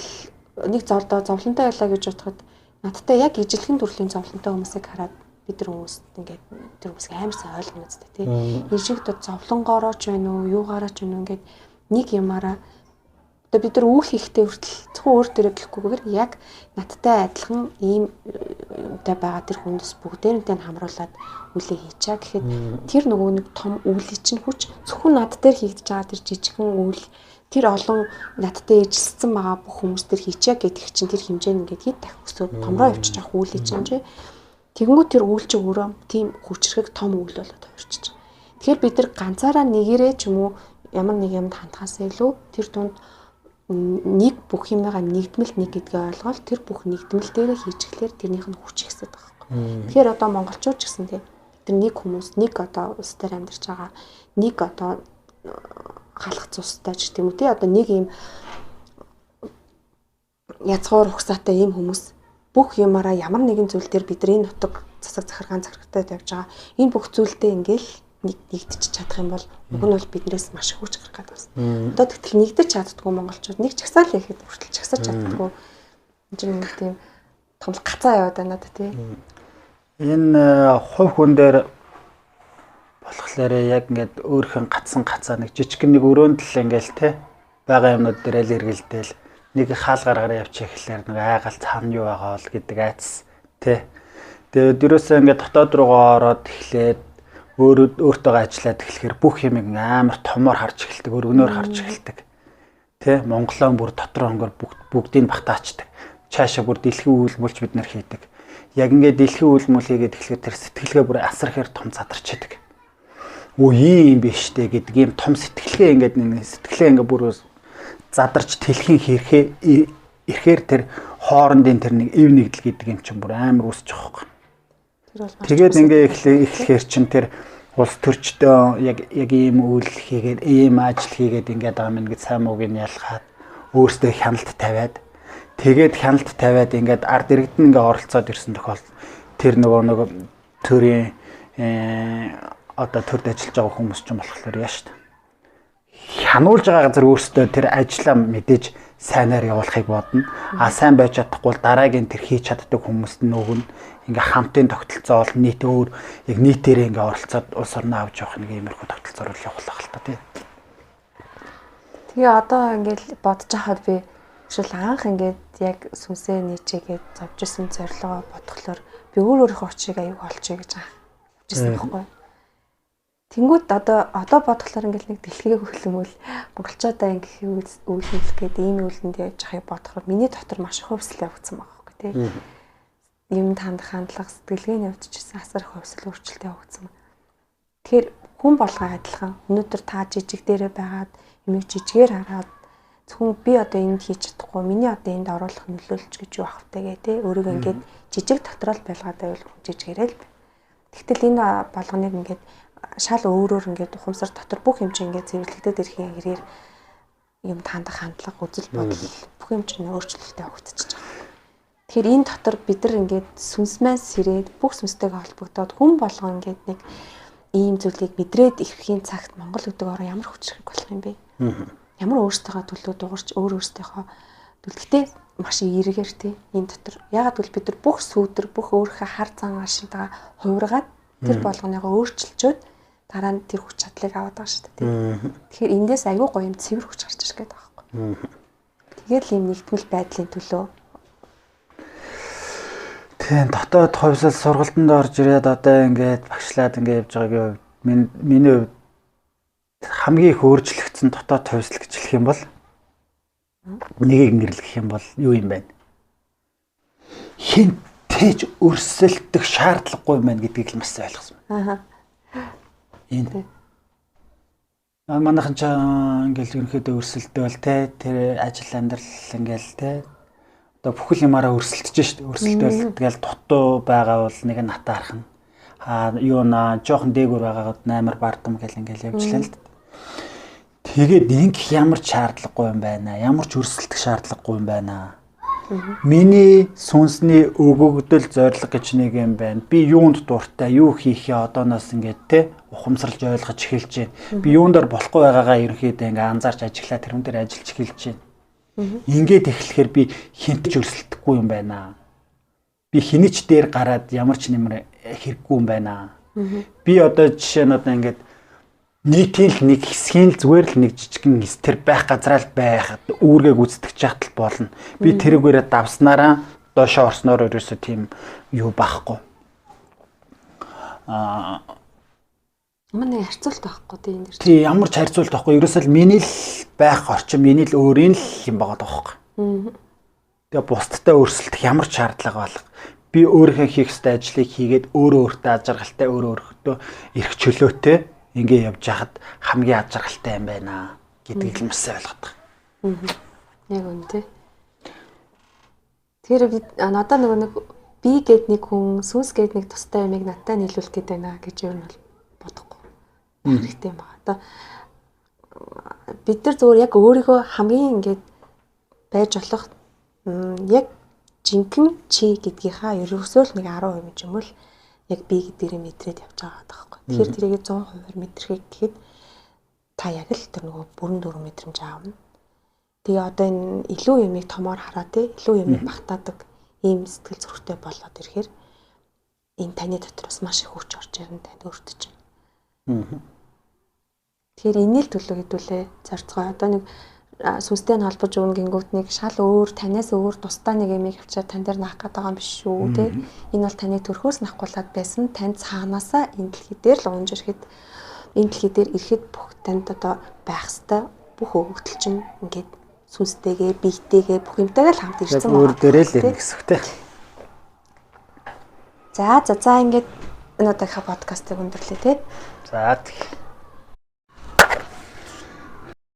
нэг зовлонтой байлаа гэж бодоход надтай яг ижилхэн төрлийн зовлонтой хүмүүсийг хараад бид нар хүмүүст ингээд тэр хүмүүсийг амар сайн ойлгоно үстэй тийм. Энэ шиг зовлонгоороо ч байна уу юугаараа ч байна уу ингээд нэг юмараа одоо бид нар үүх хийхдээ хүртэл зөвхөн өөр дээрээ гэхгүйгээр яг надтай адилхан ийм юмтай байгаа тэр хүнээс бүгдээрнтэй хамруулад үлээ хийчаа гэхэд тэр нөгөө нэг том үүлий чинь хүч зөвхөн над дээр хийгдэж байгаа тэр жижигхэн үйл тэр олон надтай ижилсэн байгаа бүх хүмүүс төр хийчээ гэдэг чинь тэр хэмжээнд ингээд хэд дахь өсөд томроо явчих жоох үүлий чинь чи тэгэнгүүт тэр үйл чинь өөрөө тийм хүчрэг том үйл болоод хувирчих. Тэгэхээр бид нар ганцаараа нэгээрээ ч юм уу ямар нэг юмд хандхаас илүү тэр дунд нэг бүх юмгаа нэгдмэл нэг гэдгээ ойлгоод тэр бүх нэгдмэл дээрээ хийчихлээр тэрнийх нь хүч ихсэд байгаа юм. Тэгэхээр одоо монголчууд ч гэсэн тийм тэр нэг хүмүүс нэг одоо улс дээр амьдарч байгаа нэг одоо халах цустай ч тийм үү тий одоо нэг юм язгуур ухсаатай ийм хүмүүс бүх юмараа ямар нэгэн зүйл дээр бид энэ нутаг засаг захиргаан захиргатай тавьж байгаа энэ бүх зүйлдээ ингээл нэгдэж чадах юм бол уг нь бол биднээс маш их хүч гарах гэдэг байна. Одоо тэгтэл нэгдэж чаддгүй монголчууд нэг чагсаал хийхэд хүртэл чагсаж чаддгүй. Энэ чинь нэг тийм том гацаа яваад байна да тий. Энэ хувь хүн дээр болохоор яг ингээд өөрхөн гацаа нэг жижиг нэг өрөөнд л ингээл те байгаа юмнууд дээр л эргэлдээл нэг хаал гаргаараа явчих гэхлээр нэг айгаал цаана юу байгаа бол гэдэг айц те. Тэгээд ерөөсөө ингээд дотоод руугаа ороод эхлээд өөртөө ажиллаад эхлэхээр бүх юм амар томоор харж эхэлдэг, өргөнөөр харж эхэлдэг. Тэ Монголоо бүр дотор хонгор бүгдийг батаачдаг. Цаашаа бүр дэлхийн үйлмүүлж бид нар хийдэг. Яг ингээд дэлхийн үйлмүүл хийгээд эхлэхээр тэр сэтгэлгээ бүр асар ихээр том задарчдаг. Өө ийм биш дээ гэдэг ийм том сэтгэлгээ ингээд сэтгэлээ ингээд бүр задарч тэлхийн ирэхээр тэр хоорондын тэр нэг эв нэгдэл гэдэг юм чинь бүр амар үсчих واخхой. Тэгээд ингээ эхлэхээр чин тэр улс төрчдөө яг ийм үйл хийгээд ийм ажил хийгээд ингээд байгаа юм ингээд сайн мууг нь ялгаад өөртөө хяналт тавиад тэгээд хяналт тавиад ингээд ард иргэдэн ингээ оролцоод ирсэн тохиолдолд тэр нөгөө төрийн одоо төрд ажиллаж байгаа хүмүүс ч юм болохоор яа штэ хянуулж байгаа газар өөртөө тэр ажлаа мэдээж сайнаар явуулахыг бодно. А сайн байж чадахгүй дараагийн тэр хийж чаддаг хүмүүст нөгөн ингээ хамтын тогтолцоо бол нийт өөр яг нийтээрээ ингээ оролцоод улс орноо авч явах нэг иймэрхүү тогтолцоор л явуулах л та тий. Тэгээ одоо ингээл бодож хахад би шил анх ингээд яг сүнсээ нийчээгээд зовж исэн зорилгоо бодглохлоор би өөрийнхөө очийг аяг олчих гэж авч исэн байхгүй. Тэнгүүд одоо бодглохлоор ингээл нэг дэлхийг хөлөмөл монголчуудаа ингээ үйлчлэх гээд ийм үйлдэнд яаж яхахыг бодохоор миний дотор маш их хөвсөл явагдсан байгаа байхгүй тий. Юм хандах хандлага сэтгэлгээний явж ирсэн асар их хөвсөл өөрчлөлт явагдсан. Тэгэхээр хүн болгоо адилхан өнөөдөр та жижиг дээрээ байгаад юм жижигээр хараад зөвхөн би одоо энд хийж чадахгүй миний одоо энд оруулах нөлөөлч гэж юу ах вэ тий өөрийгөө ингээд жижиг дотрол байлгаад байвал жижигээрээ л. Тэгтэл энэ болгоныг ингээд шал өөрөөр ингээд ухамсар дотор бүх юм чинь ингээд цэвэрлэгдээд ирэхийн хэрээр юм хандах хандлага үзэл бодол бүх юм чинь өөрчлөлттэй явагдчихж байгаа. Тэгэхээр энэ дотор бид нар ингээд сүнсмээс сэрээд бүх сүнстэйгээ холбогдоод хүн болгоо ингээд нэг ийм зүйлийг мэдрээд ирэхийн цагт Монгол гэдэг ороо ямар хүчрэх болох юм бэ? Ямар өөрсдийнхөө төлөө дуурч өөрсдийнхөө төлөвтэй маш эргээр тий энэ дотор ягаад гэвэл бид нар бүх сүүдэр бүх өөрийнхөө хар зан ашинтайгаа хувиргаад тэр болгоныгоо өөрчилчөөд дараа нь тэр хүч чадлыг аваад байгаа шүү дээ тий. Тэгэхээр эндээс аюу гоё юм цэвэр хүч гарч ирэх гээд байгаа байхгүй. Тэгээд ийм нэгтгэл байдлын төлөө тийм дотоод хувьсэл сургалтанд орж ирээд одоо ингээд багшлаад ингээд явж байгаагийн хувьд Миний хувьд хамгийн их өөрчлөгдсөн дотоод хувьслах гэж хэлэх юм бол нэгийг нэрлэх юм бол юу юм бэ? Хинтэж өрсөлдөх шаардлагагүй байна гэдгийг л маш сайн ойлгосон. Энэ манайхан ч ингээл ерөнхийдөө өрсөлдөөл те тэр ажил амьдрал ингээл те одоо бүхэл юмараа өрсөлдөж штэ өрсөлдөөл тэгэл дутуу байгаа бол нэг нь натаарах нь юу наа жоохон дээгүүр байгаагаад 8 бардам гэл ингээл явжлаа л. Тэгээд ингэх ямар ч шаардлагагүй юм байна. Ямар ч өрсөлдөх шаардлагагүй юм байна. Миний сүнсний өгөгдөл зориг гэж нэг юм байна. Би юунд дуртай, юу хийхээ одооноос ингээд те ухамсарлаж ойлгож эхэлж байна. Би юундаар болохгүй байгаагаа ерөнхийдөө ингээ анзаарч ажиглаа тэрүүн дээр ажиллаж эхэлж байна. Ингээд эхлэхээр би хинтж өрсөлдөхгүй юм байна. Би хинич дээр гараад ямар ч нэмэр хэрэггүй юм байна. Би одоо жишээ нь одоо ингээд нийтийн л нэг хэсгийн л зүгээр л нэг жижигэн хэс тэр байх газраа л байх үүргээ гүйцэтгэж яхад болно. Би тэрүүгээрээ давснараа доошоо орсноор ерөөсөө тийм юу байхгүй. Манай харьцуулт байхгүй тийм нэр. Тий ямар ч харьцуулт байхгүй. Ерөөсөө л миний л байх орчин миний л өөрийн л юм байгаа байхгүй. Тэгээ бусдтай өрсөлдөх ямар ч шаардлага байна. Би өөрийнхөө хийх ёстой ажлыг хийгээд өөрөө өөртөө ажиргалтай өөрөө эрх чөлөөтэй ингээ явж хахад хамгийн ажиргалтай юм байна гэдгийг л маш сайн ойлгох. Яг үнэ. Тэр би надад нэг би гээд нэг хүн сүнс гээд нэг тустай юмыг надтай нийлүүлэх гээд байна гэж юу нь бол бодохгүй. Хэрэгтэй юм байна. Одоо бид нар зөвөр яг өөрийгөө хамгийн ингээд байж болох яг жинхэнэ чи гэдгийнхаа ерөөсөө л нэг 10% ч юм уу л яг би гэдгээрээ мэдрээд явж байгаа байхгүй. Тэгэхээр тэрийг 100% мэдрэхийг гэхэд та яг л тэр нөгөө бүрэн дүрэн мэдрэмж аавна. Тэгээ одоо энэ илүү юмыг томоор хараа те илүү юмыг багтаадаг ийм сэтгэл зүрхтэй болоод ирэхээр энэ таны дотроос маш их хүч орж ирэн танд өөртөж байна. Тэгэхээр энийг л төлөө хэдүүлээ зарцгаа. Одоо нэг сүнстэй нь холбож өгнө гингүүт нэг шал өөр танаас өөр тусдаа нэг юмыг авчаад тань дээр наах гэдэг юм биш шүү те. Энэ бол таны төрхөөс нахгуулаад байсан танд цаанаасаа энэ дэлхий дээр л унж ирэхэд энэ дэлхий дээр ирэхэд бүх танд одоо байх ёстой бүх өгөгдөл чинь ингээд сүнстэйгээ биетэйгээ бүх юмтайгаа л хамт ирсэн байна. Өөр дээрээ л ирнэ гэсэгтэй. За ингээд энэ удаагийн подкастыг өндөрлөө те. За